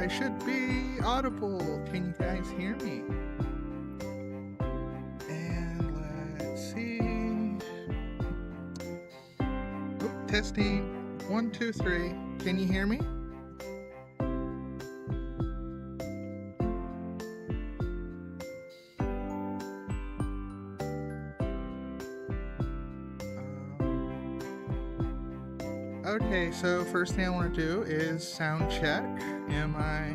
I should be audible. Can you guys hear me? And let's see. Oh, testing. 1, 2, 3. Can you hear me? Okay, so first thing I want to do is sound check. Am I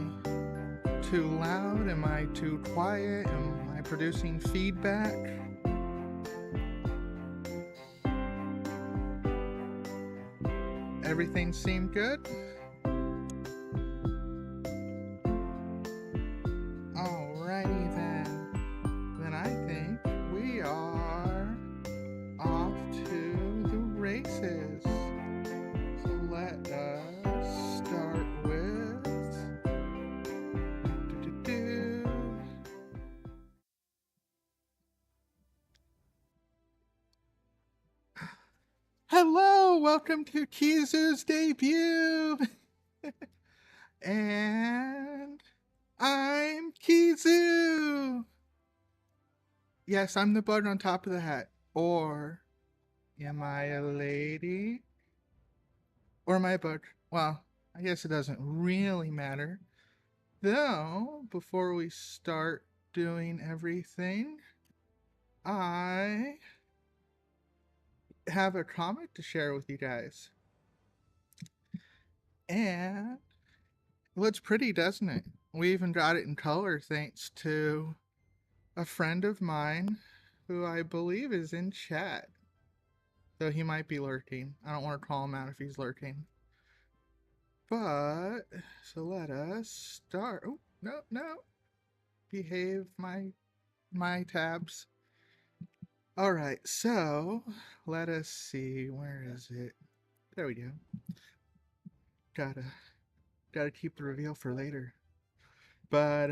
too loud? Am I too quiet? Am I producing feedback? Everything seemed good? Alrighty then. Then I think we are off to the races. So let us start with Hello, welcome to Kizu's debut. And I'm Kizu. Yes, I'm the button on top of the hat. Or am I a lady? Or am I a bug? Well, I guess it doesn't really matter. Though, before we start doing everything, I have a comic to share with you guys. And it looks pretty, doesn't it? We even got it in color thanks to a friend of mine who I believe is in chat. Though he might be lurking. I don't want to call him out if he's lurking. But, so let us start. Oh, no. Behave my tabs. Alright, so let us see. Where is it? There we go. Gotta keep the reveal for later. But,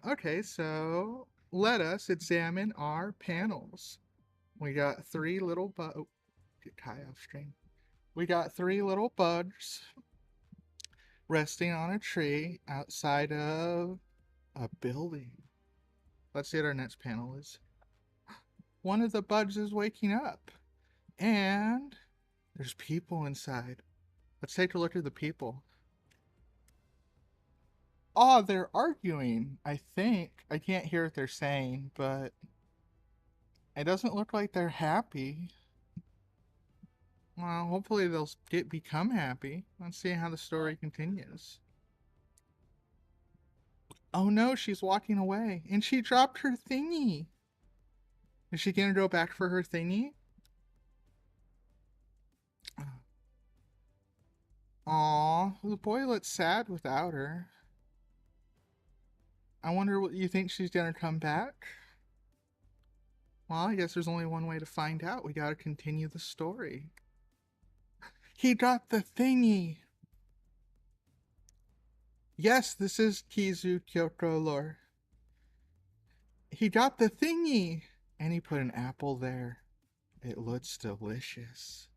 okay, so let us examine our panels. We got 3 little oh, get Kai off screen. We got 3 little bugs resting on a tree outside of a building. Let's see what our next panel is. One of the bugs is waking up. And there's people inside. Let's take a look at the people. Oh, they're arguing, I think. I can't hear what they're saying, but it doesn't look like they're happy. Well, hopefully they'll become happy. Let's see how the story continues. Oh no, she's walking away. And she dropped her thingy. Is she gonna go back for her thingy? Aw, the boy looks sad without her. I wonder what you think she's gonna come back? Well, I guess there's only one way to find out. We gotta continue the story. He got the thingy! Yes, this is Kizo Kyoiku Your. He got the thingy! And he put an apple there. It looks delicious.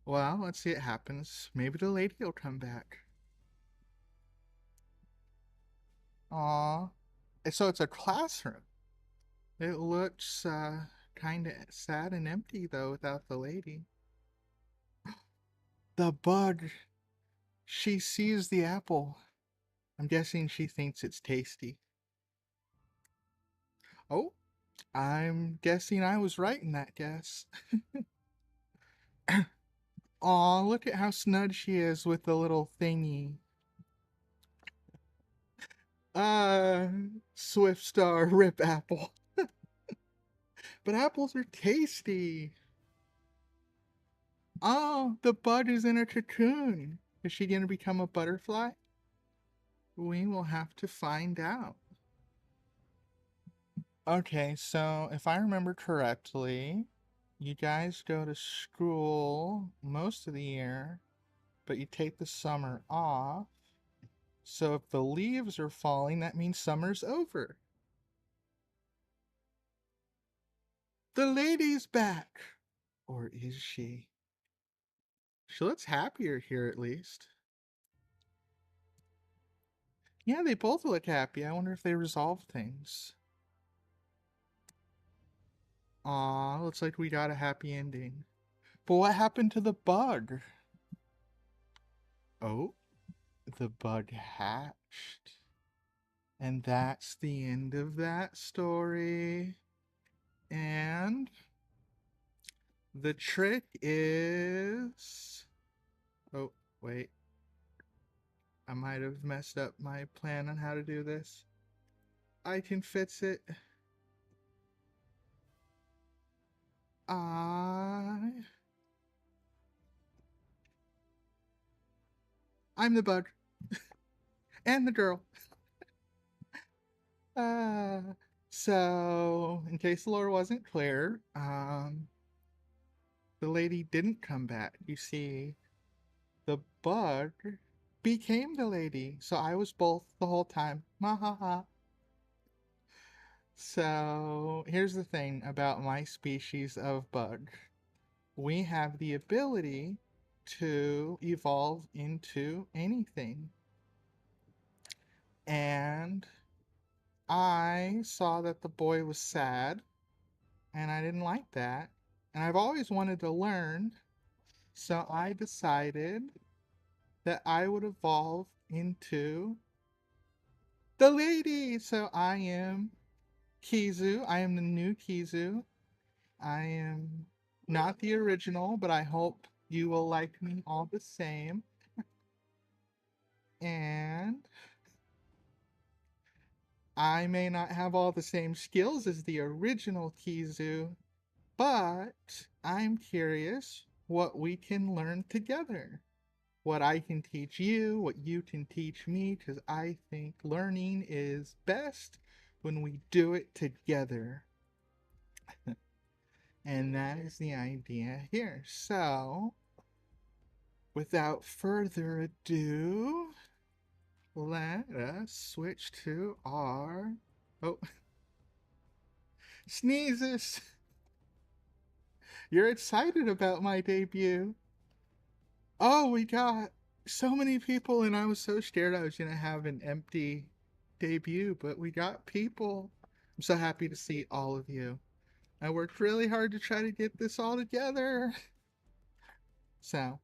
Well, let's see what happens. Maybe the lady will come back. Aww. So it's a classroom. It looks kind of sad and empty, though, without the lady. The bug. She sees the apple. I'm guessing she thinks it's tasty. Oh, I'm guessing I was right in that guess. Aw, look at how snug she is with the little thingy. Swift Star, rip apple. But apples are tasty. Oh, the bud is in a cocoon. Is she going to become a butterfly? We will have to find out. Okay, so if I remember correctly, you guys go to school most of the year, but you take the summer off. So if the leaves are falling, that means summer's over. The lady's back! Or is she? She looks happier here, at least. Yeah, they both look happy. I wonder if they resolved things. Aw, looks like we got a happy ending. But what happened to the bug? Oh, the bug hatched. And that's the end of that story. And the trick is... Oh, wait. I might have messed up my plan on how to do this. I can fix it. I'm the bug. And the girl. Uh, so, in case the lore wasn't clear, the lady didn't come back. You see, the bug became the lady. So I was both the whole time. Mahaha. So, here's the thing about my species of bug. We have the ability to evolve into anything. And I saw that the boy was sad, and I didn't like that. And I've always wanted to learn, so I decided that I would evolve into the lady. So I am Kizu. I am the new Kizu. I am not the original, but I hope you will like me all the same. And I may not have all the same skills as the original Kizu, but I'm curious what we can learn together. What I can teach you, what you can teach me, because I think learning is best when we do it together. And that is the idea here. So, without further ado, let us switch to our... Oh, sneezes! You're excited about my debut. Oh, we got so many people, and I was so scared I was going to have an empty debut, but we got people. I'm so happy to see all of you. I worked really hard to try to get this all together. So,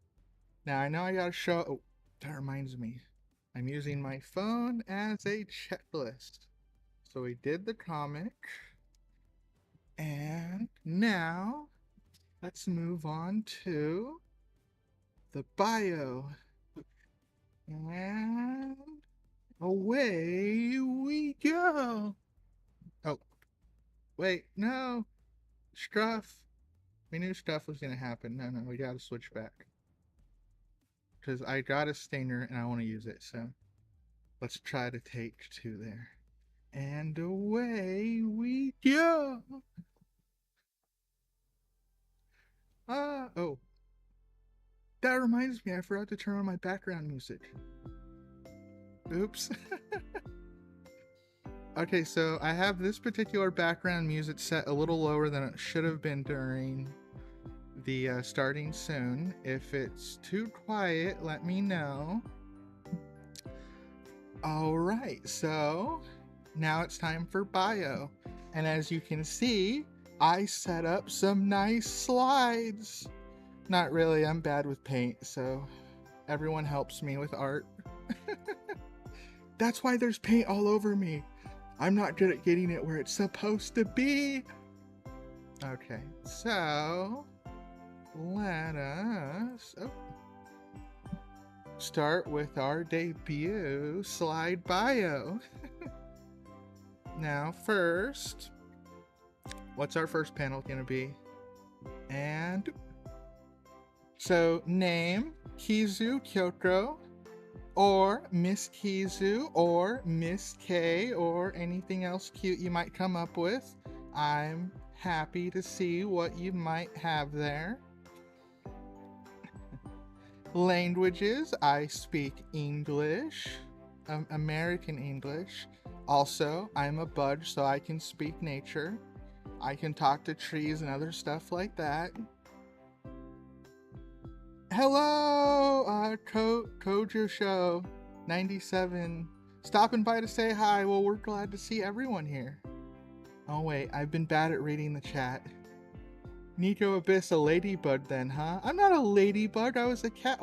now I know I gotta show... Oh, that reminds me. I'm using my phone as a checklist. So we did the comic. And now, let's move on to the bio. And away we go. Oh, wait, no. Stuff. We knew stuff was going to happen. No, we got to switch back. Because I got a stinger and I want to use it. So let's try to take two there. And away we go. Oh. That reminds me, I forgot to turn on my background music. Oops. Okay, so I have this particular background music set a little lower than it should have been during the starting soon. If it's too quiet, let me know. Alright, so now it's time for bio. And as you can see, I set up some nice slides. Not really, I'm bad with paint, so everyone helps me with art. That's why there's paint all over me. I'm not good at getting it where it's supposed to be. Okay, so let us start with our debut slide bio. Now first, what's our first panel gonna be? And so name, Kizu Kyoiku, or Miss Kizu, or Miss K, or anything else cute you might come up with. I'm happy to see what you might have there. Languages, I speak English, American English. Also, I'm a bug, so I can speak nature. I can talk to trees and other stuff like that. Hello, Kojo Show 97 stopping by to say hi. Well, we're glad to see everyone here. Oh wait, I've been bad at reading the chat. Nico Abyss, a ladybug then, huh? I'm not a ladybug, I was a cat.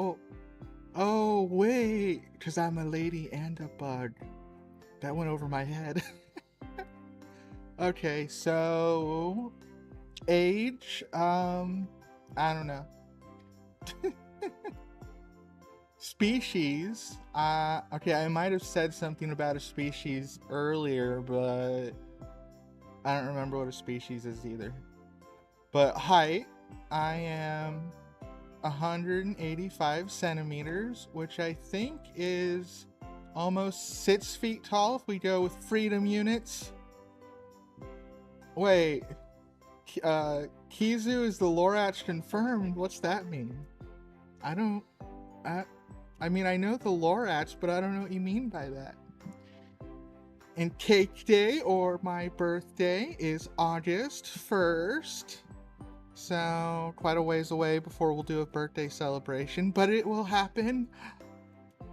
Oh wait, because I'm a lady and a bug. That went over my head. Okay, so age, I don't know. Species, okay, I might have said something about a species earlier, but I don't remember what a species is either. But height, I am 185 centimeters, which I think is almost 6 feet tall if we go with freedom units. Wait, Kizu is the Lorax confirmed. What's that mean? I mean, I know the Lorax, but I don't know what you mean by that. And cake day, or my birthday, is August 1st. So, quite a ways away before we'll do a birthday celebration, but it will happen.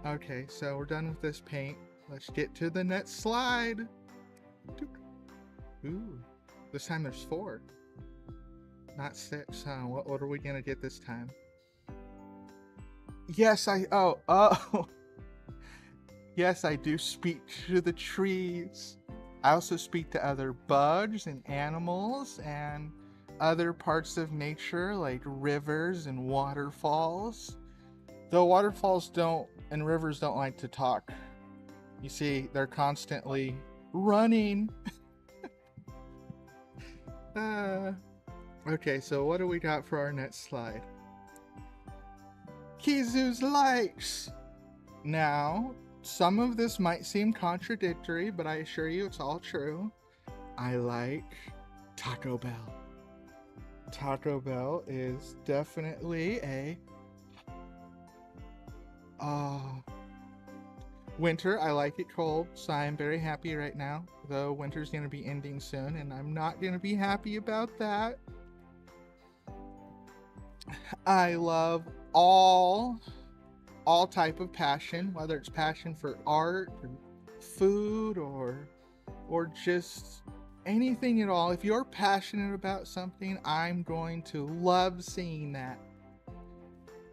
Okay, so we're done with this paint. Let's get to the next slide. Ooh, this time there's 4. Not 6, huh? What are we gonna get this time? Yes, yes, I do speak to the trees. I also speak to other bugs and animals and other parts of nature like rivers and waterfalls. Though waterfalls and rivers don't like to talk. You see, they're constantly running. Okay, so what do we got for our next slide? Kizu's likes. Now, some of this might seem contradictory, but I assure you it's all true. I like Taco Bell. Taco Bell is definitely a winter. I like it cold, so I am very happy right now. Though winter's gonna be ending soon, and I'm not gonna be happy about that. I love all type of passion, whether it's passion for art or food or just anything at all. If you're passionate about something, I'm going to love seeing that.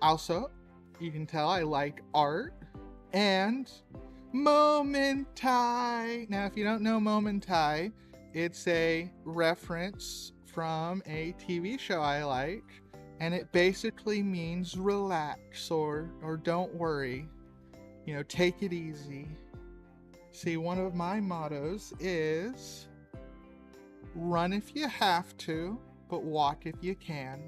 Also, you can tell I like art and Momentai. Now, if you don't know Momentai, it's a reference from a TV show I like, and it basically means relax or don't worry. You know, take it easy. See, one of my mottos is run if you have to, but walk if you can.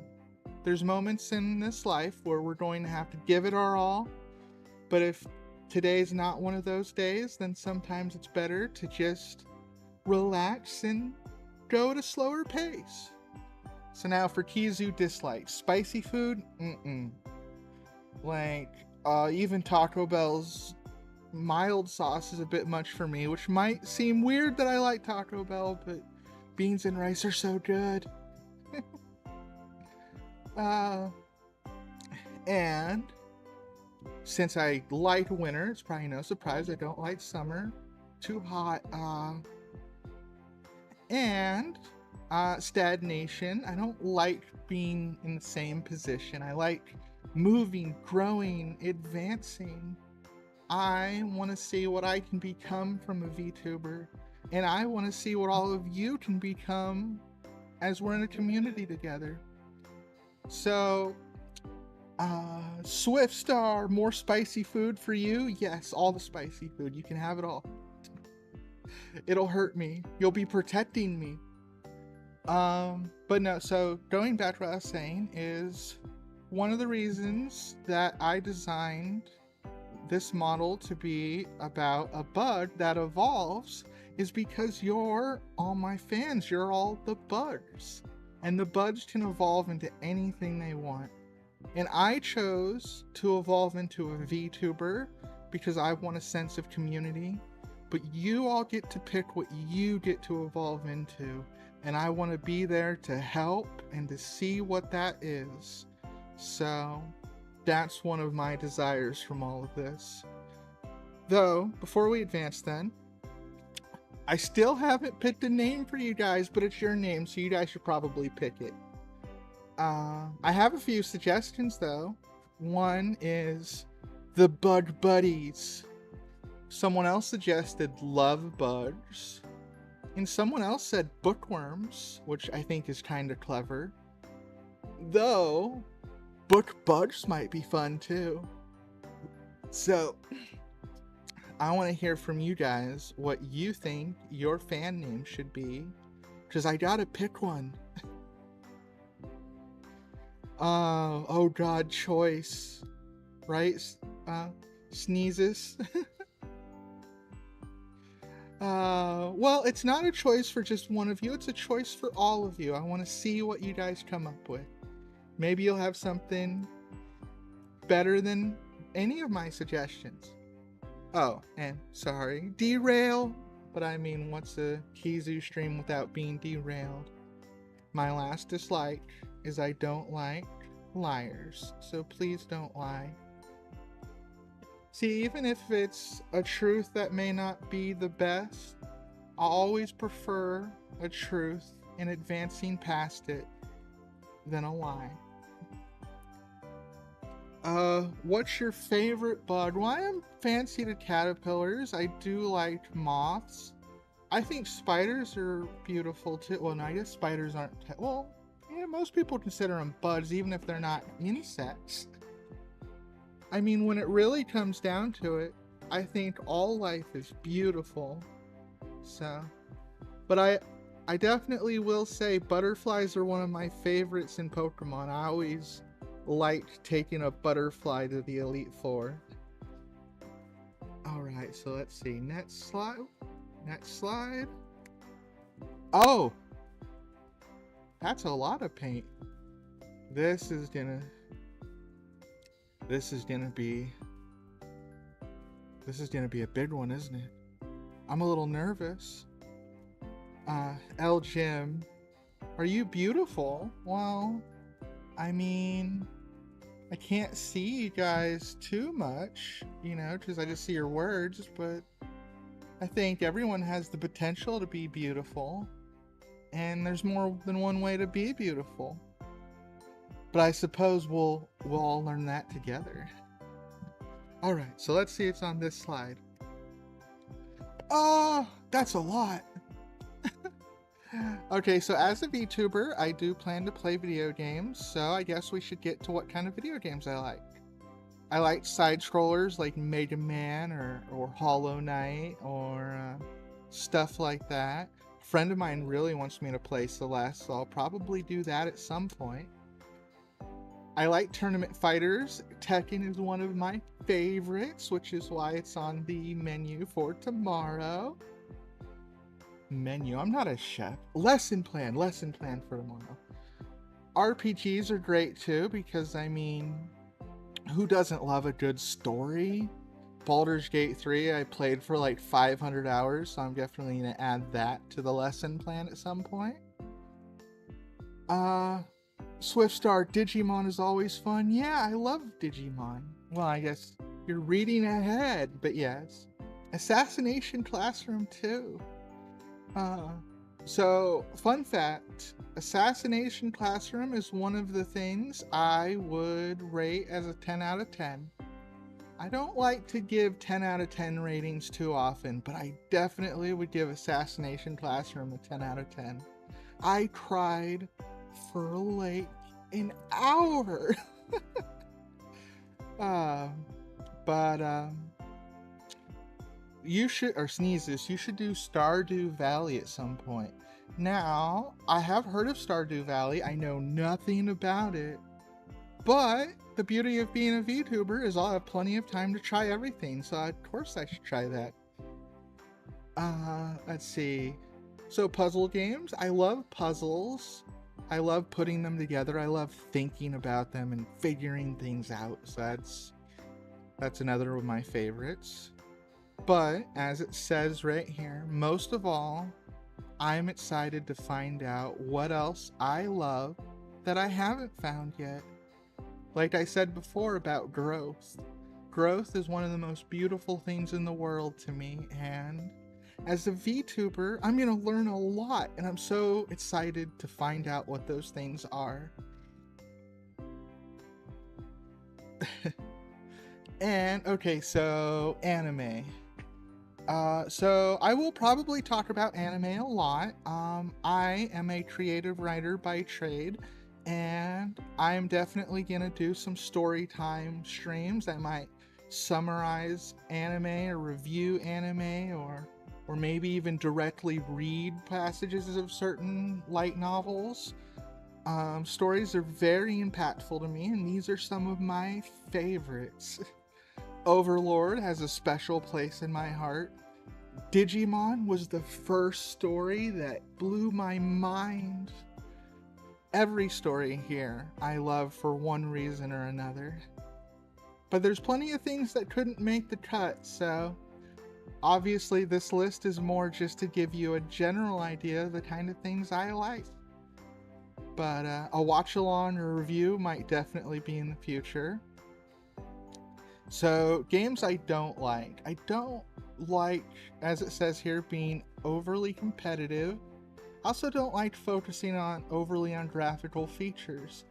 There's moments in this life where we're going to have to give it our all, but if today's not one of those days, then sometimes it's better to just relax and go at a slower pace. So now for Kizu dislikes. Spicy food? Like, even Taco Bell's mild sauce is a bit much for me, which might seem weird that I like Taco Bell, but beans and rice are so good. And since I like winter, it's probably no surprise I don't like summer. Too hot. And stagnation. I don't like being in the same position. I like moving, growing, advancing. I want to see what I can become from a VTuber, and I want to see what all of you can become as we're in a community together. So, Swiftstar, more spicy food for you? Yes, all the spicy food. You can have it all. It'll hurt me. You'll be protecting me. But no, so going back to what I was saying is one of the reasons that I designed this model to be about a bug that evolves is because you're all my fans. You're all the bugs. And the bugs can evolve into anything they want. And I chose to evolve into a VTuber because I want a sense of community. But you all get to pick what you get to evolve into. And I want to be there to help and to see what that is. So that's one of my desires from all of this. Though, before we advance then, I still haven't picked a name for you guys, but it's your name, so you guys should probably pick it. I have a few suggestions, though. One is the Bug Buddies. Someone else suggested Love Bugs. And someone else said Bookworms, which I think is kind of clever. Though, Book Bugs might be fun, too. So, I want to hear from you guys what you think your fan name should be, because I gotta pick one. Oh god, choice. Right? Sneezes. Well, it's not a choice for just one of you, it's a choice for all of you. I want to see what you guys come up with. Maybe you'll have something better than any of my suggestions. Oh, and sorry, derail. But I mean, what's a Kizu stream without being derailed? My last dislike is I don't like liars, so please don't lie. See, even if it's a truth that may not be the best, I'll always prefer a truth and advancing past it than a lie. What's your favorite bug? Well, I am fancy to caterpillars. I do like moths. I think spiders are beautiful too. Well, no, I guess spiders aren't. Well, yeah, most people consider them bugs, even if they're not insects. I mean, when it really comes down to it, I think all life is beautiful. So, but I definitely will say butterflies are one of my favorites in Pokemon. I always liked taking a butterfly to the Elite Four. Alright, so let's see. Next slide. Oh! That's a lot of paint. This is gonna be a big one, isn't it? I'm a little nervous. L Jim, are you beautiful? Well, I mean, I can't see you guys too much, you know, because I just see your words, but I think everyone has the potential to be beautiful, and there's more than one way to be beautiful. But I suppose we'll all learn that together. Alright, so let's see it's on this slide. Oh, that's a lot. Okay, so as a VTuber, I do plan to play video games, so I guess we should get to what kind of video games I like. I like side-scrollers like Mega Man or Hollow Knight or stuff like that. A friend of mine really wants me to play Celeste, so I'll probably do that at some point. I like tournament fighters. Tekken is one of my favorites, which is why it's on the menu for tomorrow. Menu. I'm not a chef. Lesson plan for tomorrow. RPGs are great too, because I mean, who doesn't love a good story? Baldur's Gate 3 I played for like 500 hours, so I'm definitely gonna add that to the lesson plan at some point. Swiftstar Digimon is always fun. Yeah, I love Digimon. Well, I guess you're reading ahead, but yes. Assassination Classroom too. So, fun fact, Assassination Classroom is one of the things I would rate as a 10 out of 10. I don't like to give 10 out of 10 ratings too often, but I definitely would give Assassination Classroom a 10 out of 10. I cried for like an hour. You should, or Sneezes, you should do Stardew Valley at some point. Now, I have heard of Stardew Valley. I know nothing about it. But the beauty of being a VTuber is I'll have plenty of time to try everything. So of course I should try that. Let's see. So puzzle games. I love puzzles. I love putting them together. I love thinking about them and figuring things out. So that's another of my favorites. But, as it says right here, most of all, I'm excited to find out what else I love that I haven't found yet. Like I said before about growth. growth is one of the most beautiful things in the world to me, and as a VTuber, I'm gonna learn a lot, and I'm so excited to find out what those things are. And okay, so anime. So I will probably talk about anime a lot. I am a creative writer by trade, and I'm definitely gonna do some story time streams. I might summarize anime or review anime, or maybe even directly read passages of certain light novels. Stories are very impactful to me, and these are some of my favorites. Overlord has a special place in my heart. Digimon was the first story that blew my mind. Every story here I love for one reason or another. But there's plenty of things that couldn't make the cut, so obviously this list is more just to give you a general idea of the kind of things I like. But a watch-along or review might definitely be in the future. So, games I don't like. I don't like, as it says here, being overly competitive. I also don't like focusing overly on graphical features.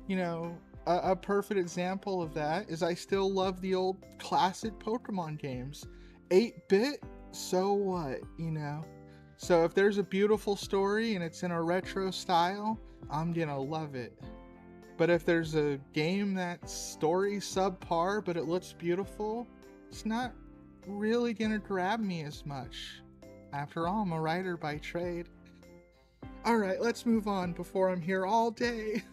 You know, a perfect example of that is I still love the old classic Pokemon games. 8-bit, so what, you know? So if there's a beautiful story and it's in a retro style, I'm gonna love it. But if there's a game that's story subpar but it looks beautiful, it's not really gonna grab me as much. After all, I'm a writer by trade. Alright, let's move on before I'm here all day.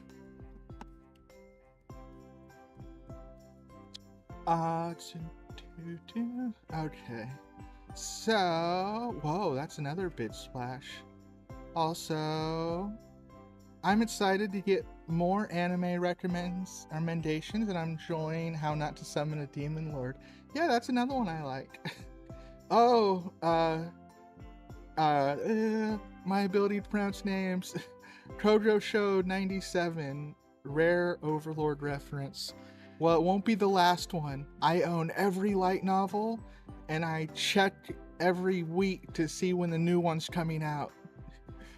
Okay. So, whoa, that's another big splash. Also, I'm excited to get more anime recommendations, and I'm enjoying How Not to Summon a Demon Lord. Yeah, that's another one I like. Oh, my ability to pronounce names. Kojo Show 97, rare Overlord reference. Well, it won't be the last one. I own every light novel, and I check every week to see when the new one's coming out.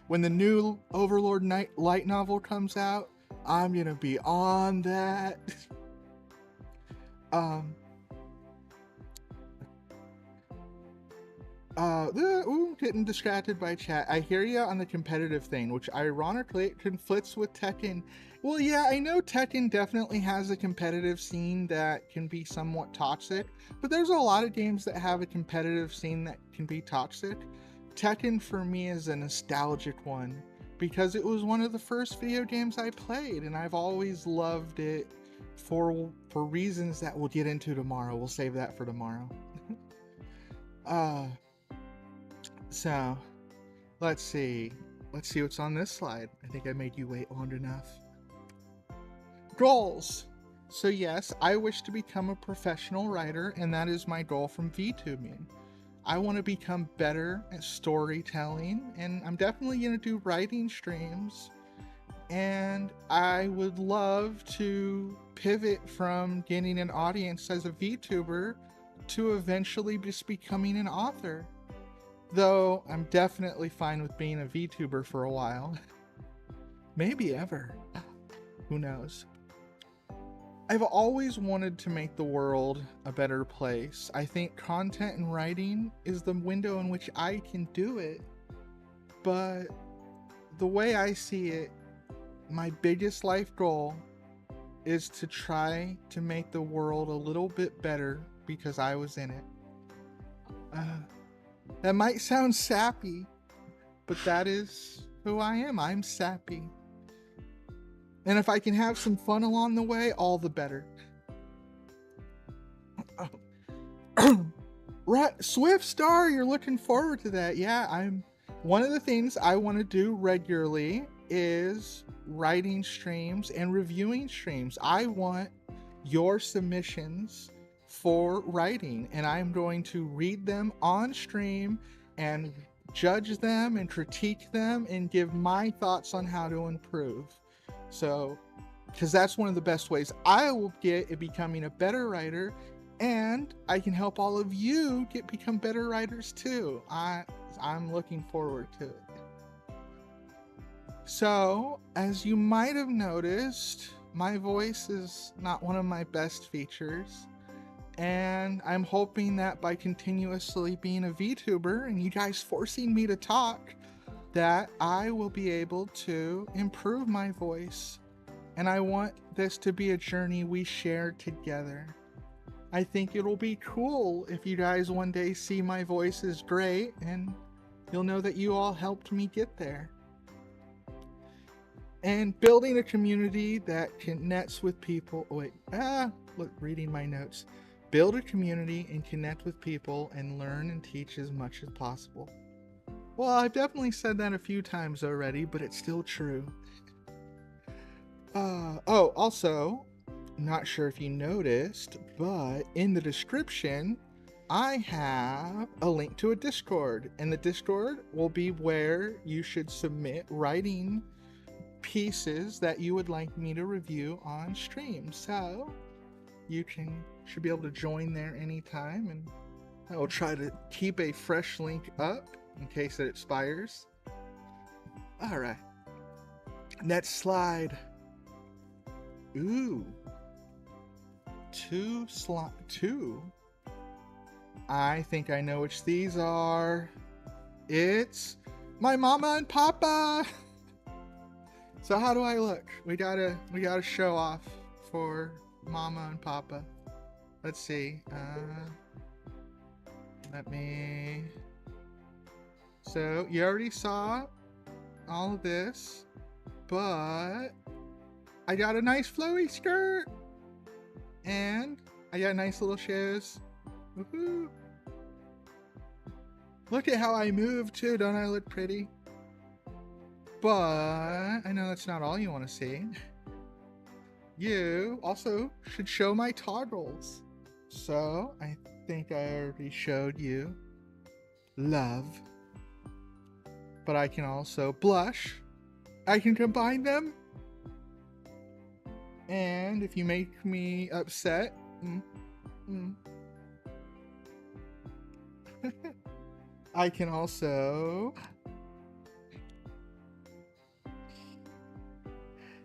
When the new Overlord light novel comes out, I'm gonna be on that. Getting distracted by chat. I hear you on the competitive thing, which ironically it conflicts with Tekken. Well, yeah, I know Tekken definitely has a competitive scene that can be somewhat toxic, but there's a lot of games that have a competitive scene that can be toxic. Tekken for me is a nostalgic one because it was one of the first video games I played, and I've always loved it for reasons that we'll get into tomorrow. We'll save that for tomorrow. So let's see what's on this slide. I think I made you wait long enough. Goals. So yes, I wish to become a professional writer, and that is my goal from VTubing. I want to become better at storytelling, and I'm definitely going to do writing streams. And I would love to pivot from getting an audience as a VTuber to eventually just becoming an author. Though I'm definitely fine with being a VTuber for a while. Maybe ever. Who knows? I've always wanted to make the world a better place. I think content and writing is the window in which I can do it. But the way I see it, my biggest life goal is to try to make the world a little bit better because I was in it. That might sound sappy, but that is who I am. I'm sappy. And if I can have some fun along the way, all the better. Right, Swift Star, you're looking forward to that. Yeah, one of the things I want to do regularly is writing streams and reviewing streams. I want your submissions for writing, and I'm going to read them on stream and judge them and critique them and give my thoughts on how to improve. So, because that's one of the best ways I will get at becoming a better writer, And I can help all of you become better writers too. I'm looking forward to it. So, as you might have noticed, my voice is not one of my best features. And I'm hoping that by continuously being a VTuber and you guys forcing me to talk, that I will be able to improve my voice. And I want this to be a journey we share together. I think it'll be cool if you guys one day see my voice is great and you'll know that you all helped me get there. And building a community that connects with people. Look, reading my notes. Build a community and connect with people and learn and teach as much as possible. Well, I've definitely said that a few times already, but it's still true. Also, not sure if you noticed, but in the description, I have a link to a Discord, and the Discord will be where you should submit writing pieces that you would like me to review on stream. So you should be able to join there anytime, and I will try to keep a fresh link up in case it expires. All right, next slide. Ooh, two. I think I know which these are. It's my mama and papa. So how do I look? We gotta show off for mama and papa. Let's see. So you already saw all of this, but I got a nice flowy skirt, and I got nice little shoes. Woohoo! Look at how I move too, don't I look pretty? But I know that's not all you want to see. You also should show my toggles. So I think I already showed you love. But I can also blush. I can combine them. And if you make me upset, I can also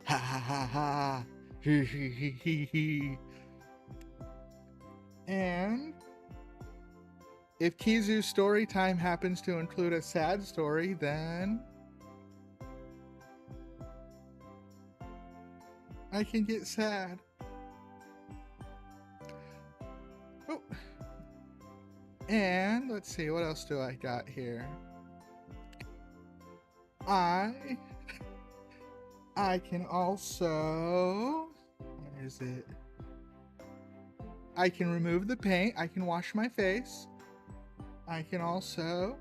ha ha ha ha he he he he he. And if Kizu's story time happens to include a sad story, then I can get sad. Oh. And let's see, what else do I got here? I can also, where is it? I can remove the paint. I can wash my face. I can also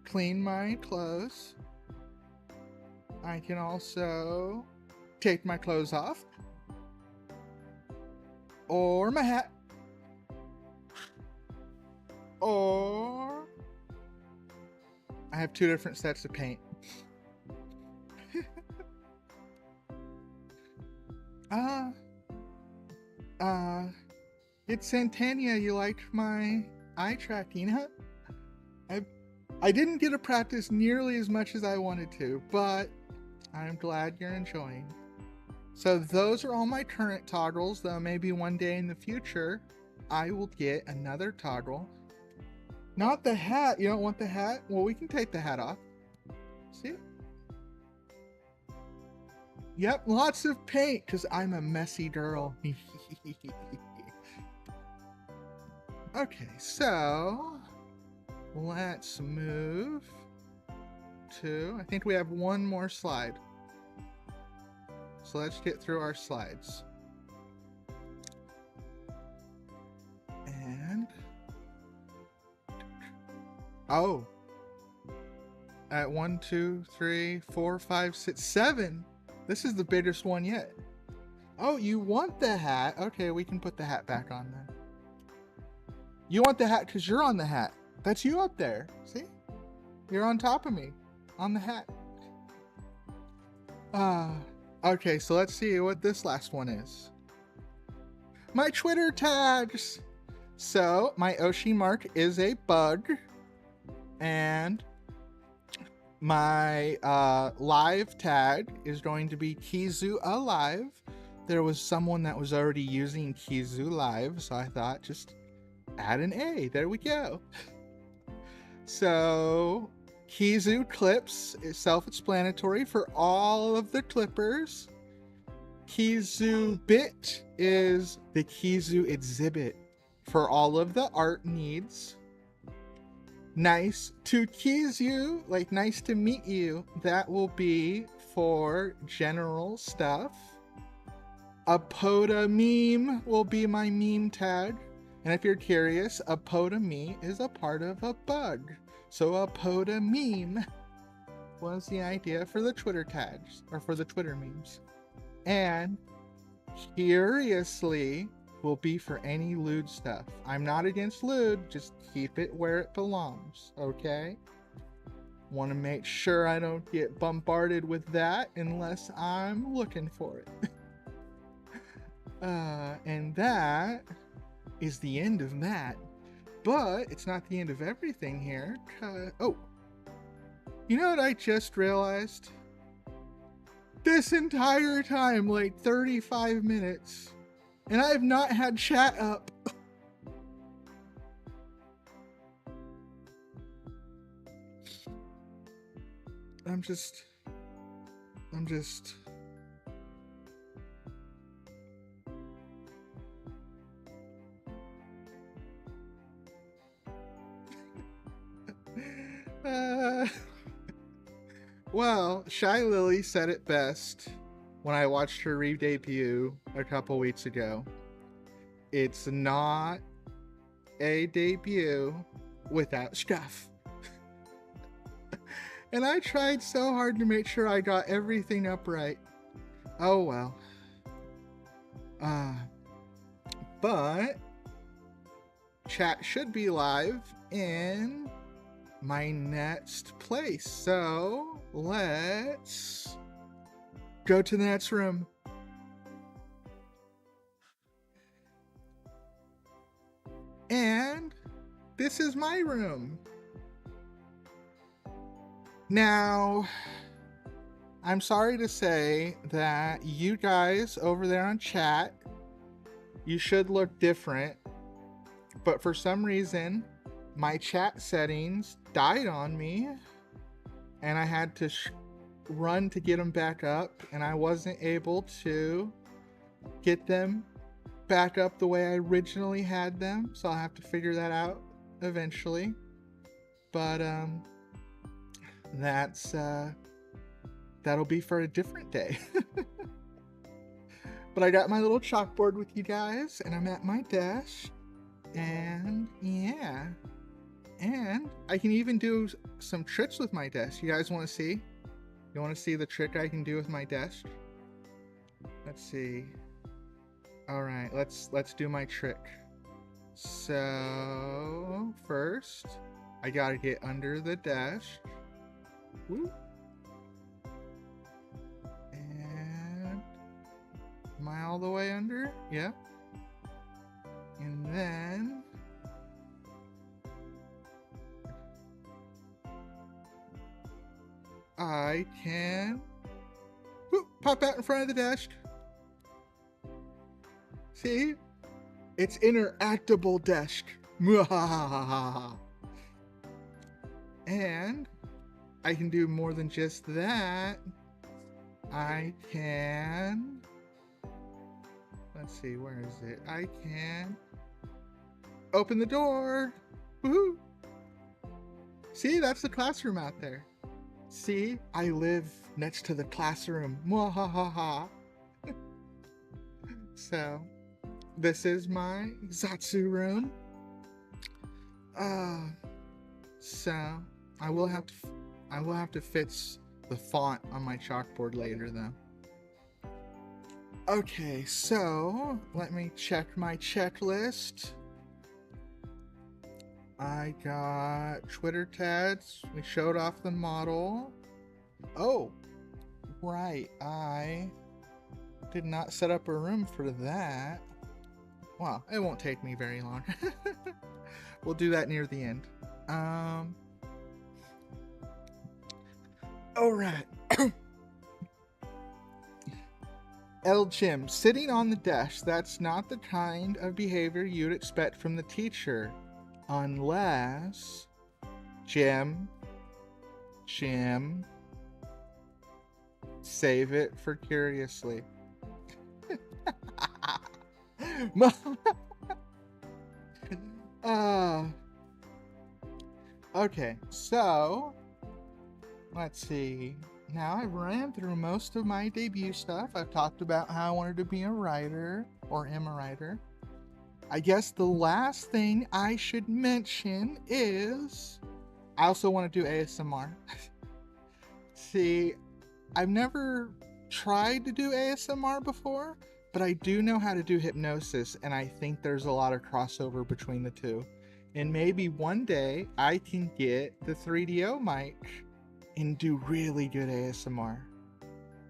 clean my clothes. I can also take my clothes off. Or my hat. Or I have two different sets of paint. It's Santania. You liked my eye tracking, huh? I didn't get to practice nearly as much as I wanted to, but I'm glad you're enjoying. So those are all my current toggles, though maybe one day in the future I will get another toggle. Not the hat. You don't want the hat? Well, we can take the hat off. See? Yep, lots of paint, because I'm a messy girl. Okay, so let's move to, I think we have one more slide. So let's get through our slides. And at 1, 2, 3, 4, 5, 6, 7. This is the biggest one yet. Oh, you want the hat? Okay, we can put the hat back on then. You want the hat because you're on the hat. That's you up there. See? You're on top of me. On the hat. Okay, so let's see what this last one is. my Twitter tags. So my Oshi-Mark is a bug, and my live tag is going to be Kizu Alive. There was someone that was already using Kizu Live, so I thought just add an A. There we go. So Kizu clips is self-explanatory for all of the clippers. Kizu bit is the Kizu exhibit for all of the art needs. Nice to kiss you, like nice to meet you, that will be for general stuff. A Poda meme will be my meme tag. And if you're curious, a Poda meme is a part of a bug. So a Poda meme was the idea for the Twitter tags, or for the Twitter memes. And curiously will be for any lewd stuff. I'm not against lewd, just keep it where it belongs, okay? Want to make sure I don't get bombarded with that unless I'm looking for it. And that is the end of that. But it's not the end of everything here. Oh, you know what I just realized? This entire time, like 35 minutes, and I have not had chat up. I'm just well, Shy Lily said it best when I watched her re-debut a couple weeks ago. It's not a debut without stuff. And I tried so hard to make sure I got everything up right. Oh well. But chat should be live in my next place. So let's go to the next room. And this is my room. Now, I'm sorry to say that you guys over there on chat, you should look different, but for some reason, my chat settings died on me, and I had to run to get them back up, and I wasn't able to get them back up the way I originally had them, so I'll have to figure that out eventually. But that'll be for a different day. But I got my little chalkboard with you guys, and I'm at my desk, and yeah, and I can even do some tricks with my desk. You guys want to see? You want to see the trick I can do with my desk? Let's see. All right, let's do my trick. So first, I gotta get under the desk. Woo. And am I all the way under? Yep. And then I can pop out in front of the desk. See? It's interactable desk. And I can do more than just that. I can... Let's see, where is it? I can open the door. Woohoo! See, that's the classroom out there. See, I live next to the classroom. Mwahaha. So, this is my Zatsu room. So I will have to fix the font on my chalkboard later though. Okay, so let me check my checklist. I got Twitter tags. We showed off the model. Oh, right. I did not set up a room for that. Well, it won't take me very long. We'll do that near the end. Alright. El Jim, sitting on the desk, that's not the kind of behavior you'd expect from the teacher. Unless... Jim, save it for curiously. Okay, so let's see. Now I've ran through most of my debut stuff. I've talked about how I wanted to be a writer, or am a writer. I guess the last thing I should mention is I also want to do ASMR. See, I've never tried to do ASMR before, but I do know how to do hypnosis, and I think there's a lot of crossover between the two. And maybe one day I can get the 3DO mic and do really good ASMR.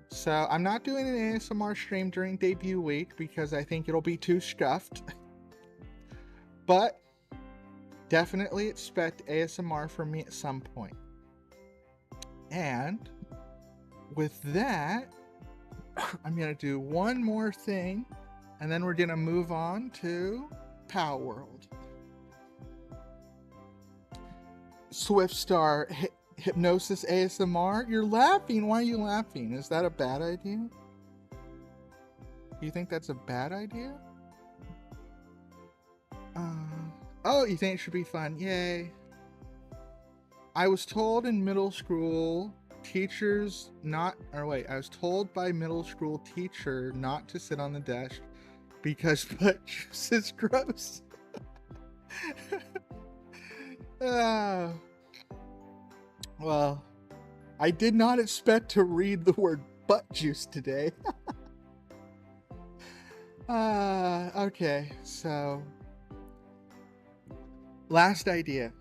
So I'm not doing an ASMR stream during debut week because I think it'll be too scuffed. But definitely expect ASMR from me at some point. And with that, I'm going to do one more thing, and then we're going to move on to Pow World. Swiftstar Hypnosis ASMR. You're laughing. Why are you laughing? Is that a bad idea? Do you think that's a bad idea? Oh, you think it should be fun. Yay. I was told in middle school teachers not, or wait, I was told by middle school teacher not to sit on the desk because butt juice is gross. Well, I did not expect to read the word butt juice today. Okay, so last idea,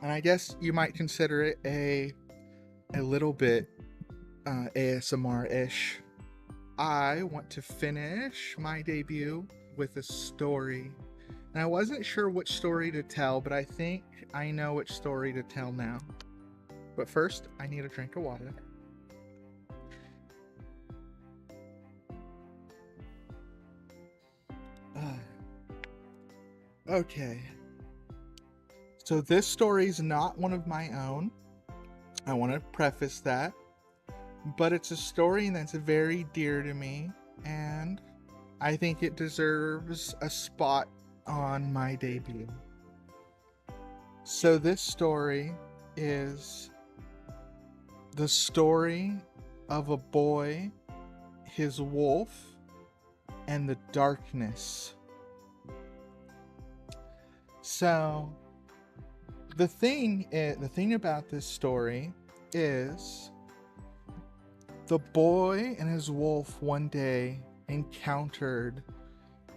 and I guess you might consider it a little bit ASMR-ish. I want to finish my debut with a story. And I wasn't sure which story to tell, but I think I know which story to tell now. But first, I need a drink of water. Okay. So this story is not one of my own. I want to preface that. But it's a story that's very dear to me, and I think it deserves a spot on my debut. So this story is the story of a boy, his wolf, and the darkness. So the thing about this story is the boy and his wolf one day encountered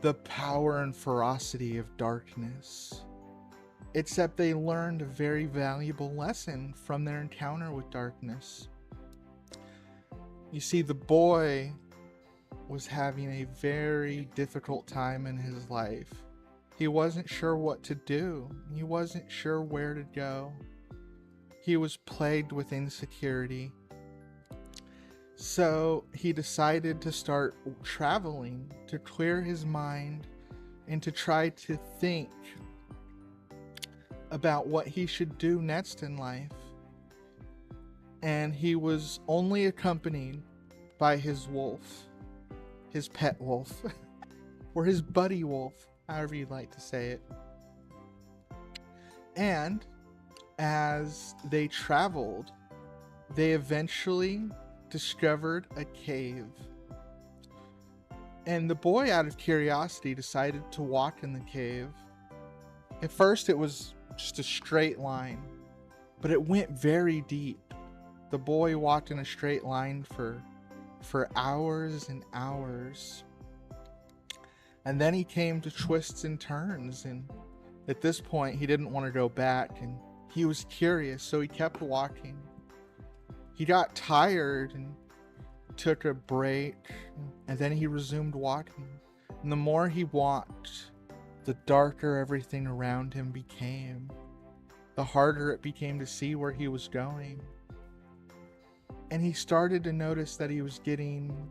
the power and ferocity of darkness. Except they learned a very valuable lesson from their encounter with darkness. You see, the boy was having a very difficult time in his life. He wasn't sure what to do. He wasn't sure where to go. He was plagued with insecurity. So he decided to start traveling to clear his mind and to try to think about what he should do next in life. And he was only accompanied by his wolf, his pet wolf, or his buddy wolf, however you'd like to say it. And as they traveled, they eventually discovered a cave. And the boy, out of curiosity, decided to walk in the cave. At first it was just a straight line, but it went very deep. The boy walked in a straight line for hours and hours. And then he came to twists and turns, and at this point he didn't want to go back, and he was curious, so he kept walking. He got tired and took a break, and then he resumed walking. And the more he walked, the darker everything around him became, the harder it became to see where he was going. And he started to notice that he was getting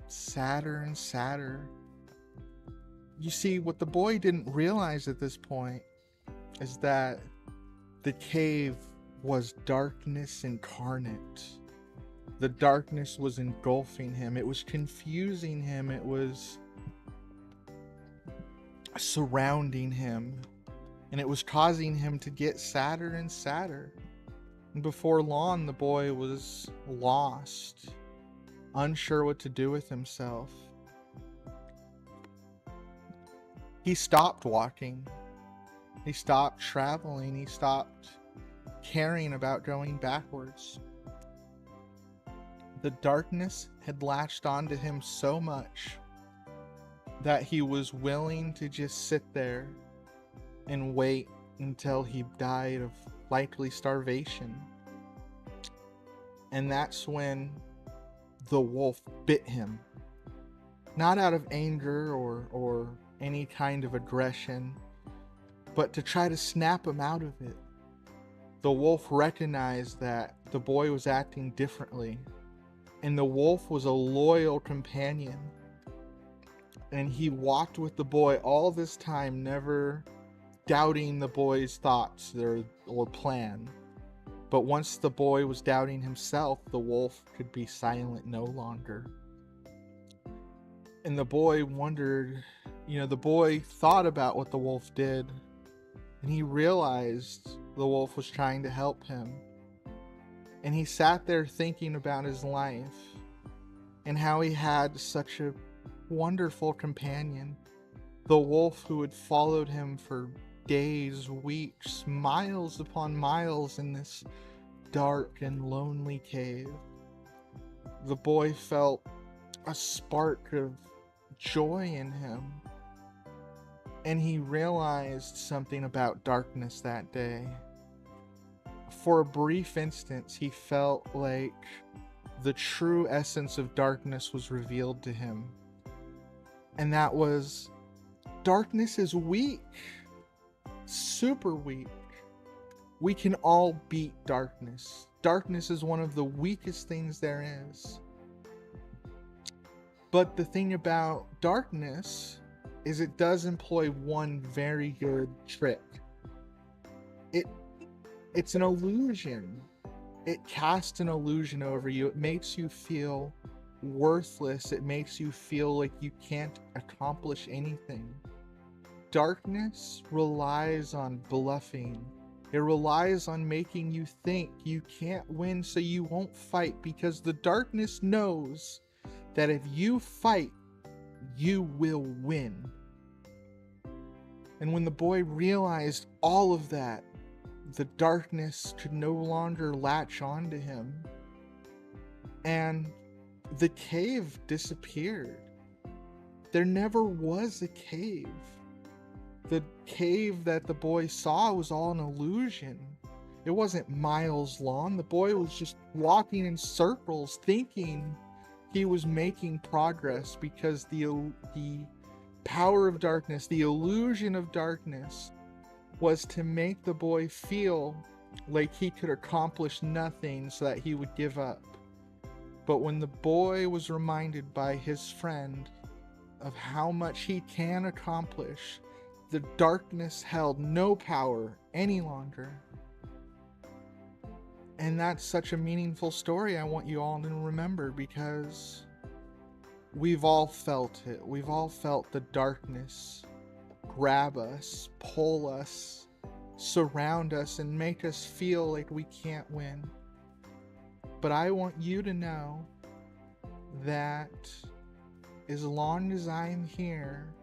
sadder and sadder. You see, what the boy didn't realize at this point is that the cave was darkness incarnate. The darkness was engulfing him. It was confusing him. It was surrounding him. And it was causing him to get sadder and sadder. And before long, the boy was lost, unsure what to do with himself. He stopped walking. He stopped traveling. He stopped caring about going backwards. The darkness had latched onto him so much that he was willing to just sit there and wait until he died of likely starvation. And that's when the wolf bit him. Not out of anger or any kind of aggression, but to try to snap him out of it. The wolf recognized that the boy was acting differently, and the wolf was a loyal companion. And he walked with the boy all this time, never doubting the boy's thoughts or plan. But once the boy was doubting himself, the wolf could be silent no longer. And the boy wondered, the boy thought about what the wolf did, and he realized the wolf was trying to help him. And he sat there thinking about his life and how he had such a wonderful companion. The wolf who had followed him for days, weeks, miles upon miles in this dark and lonely cave. The boy felt a spark of joy in him, and he realized something about darkness that day. For a brief instant, he felt like the true essence of darkness was revealed to him, and that was, darkness is weak, super weak. We can all beat darkness. Darkness is one of the weakest things there is. But the thing about darkness is it does employ one very good trick. It's an illusion. It casts an illusion over you. It makes you feel worthless. It makes you feel like you can't accomplish anything. Darkness relies on bluffing. It relies on making you think you can't win, so you won't fight, because the darkness knows that if you fight, you will win. And when the boy realized all of that, the darkness could no longer latch onto him, and the cave disappeared. There never was a cave. The cave that the boy saw was all an illusion. It wasn't miles long. The boy was just walking in circles, thinking he was making progress, because the power of darkness, the illusion of darkness, was to make the boy feel like he could accomplish nothing so that he would give up. But when the boy was reminded by his friend of how much he can accomplish, the darkness held no power any longer. And that's such a meaningful story I want you all to remember, because we've all felt it. We've all felt the darkness grab us, pull us, surround us, and make us feel like we can't win. But I want you to know that as long as I'm here,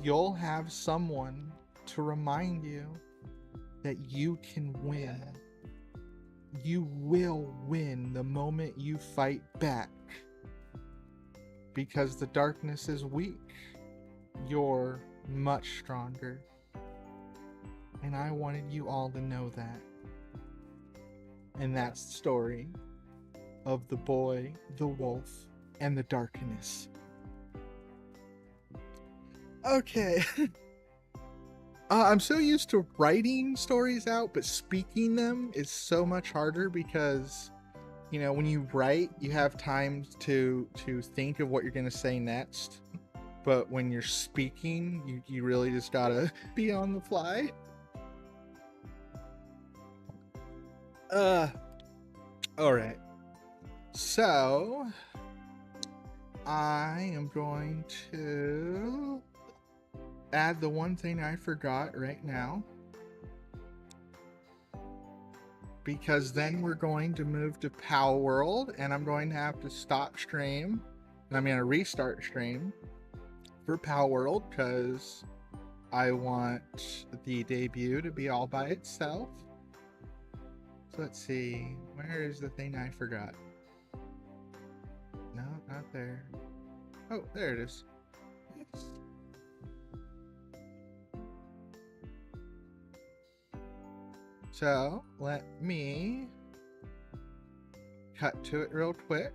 you'll have someone to remind you that you can win. You will win the moment you fight back. Because the darkness is weak. You're much stronger. And I wanted you all to know that. And that's the story of the boy, the wolf, and the darkness. Okay. I'm so used to writing stories out, but speaking them is so much harder because, you know, when you write, you have time to think of what you're going to say next. But when you're speaking, you really just gotta be on the fly. All right. So I am going to add the one thing I forgot right now, because then we're going to move to Pal World, and I'm going to have to stop stream, and I'm going to restart stream for Pal World because I want the debut to be all by itself. So let's see, where is the thing I forgot? No, not there. Oh, there it is. Yes. So let me cut to it real quick.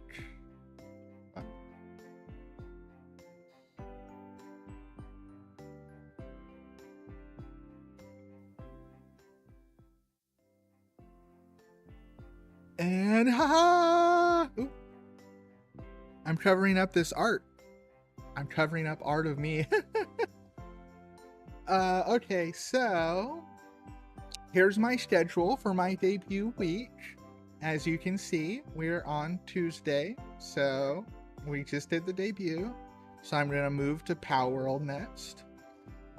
And haha! Ooh. I'm covering up this art. I'm covering up art of me. Okay, so here's my schedule for my debut week. As you can see, we're on Tuesday, so we just did the debut. So I'm gonna move to Power World next.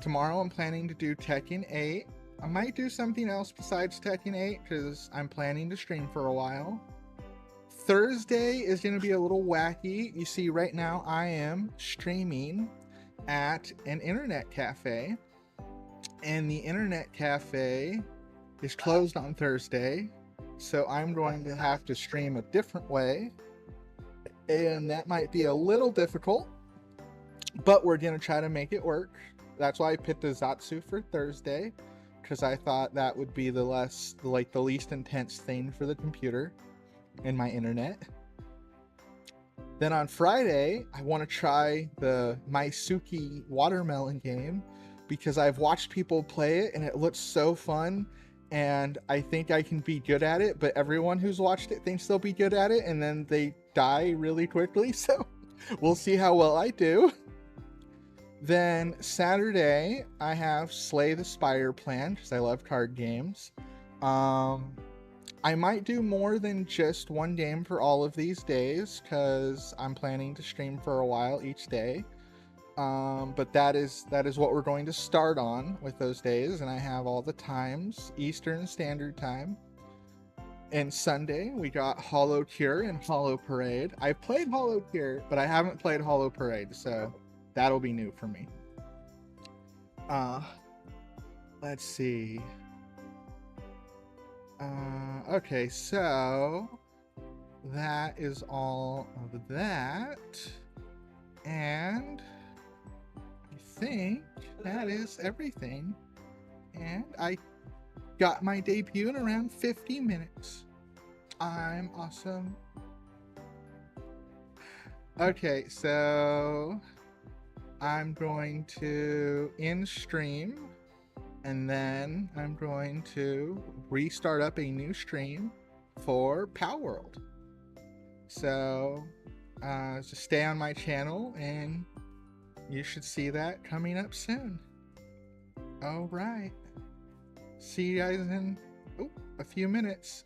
Tomorrow I'm planning to do Tekken 8. I might do something else besides Tekken 8 because I'm planning to stream for a while. Thursday is going to be a little wacky. You see, right now I am streaming at an internet cafe, and the internet cafe is closed on Thursday, so I'm going to have to stream a different way, and that might be a little difficult, but we're going to try to make it work. That's why I picked a Zatsu for Thursday, because I thought that would be the least intense thing for the computer and my internet. Then on Friday, I want to try the Maisuki watermelon game because I've watched people play it and it looks so fun, and I think I can be good at it, but everyone who's watched it thinks they'll be good at it and then they die really quickly, so we'll see how well I do. Then Saturday, I have Slay the Spire planned because I love card games. I might do more than just one game for all of these days because I'm planning to stream for a while each day. But that is what we're going to start on with those days, and I have all the times: Eastern Standard Time. And Sunday we got Hollow Cure and Hollow Parade. I've played Hollow Cure, but I haven't played Hollow Parade, so that'll be new for me. Let's see. Okay, so that is all of that, and I think that is everything, and I got my debut in around 50 minutes. I'm awesome. Okay, so I'm going to end stream, and then I'm going to restart up a new stream for Power World. So just stay on my channel and you should see that coming up soon. All right. See you guys in a few minutes.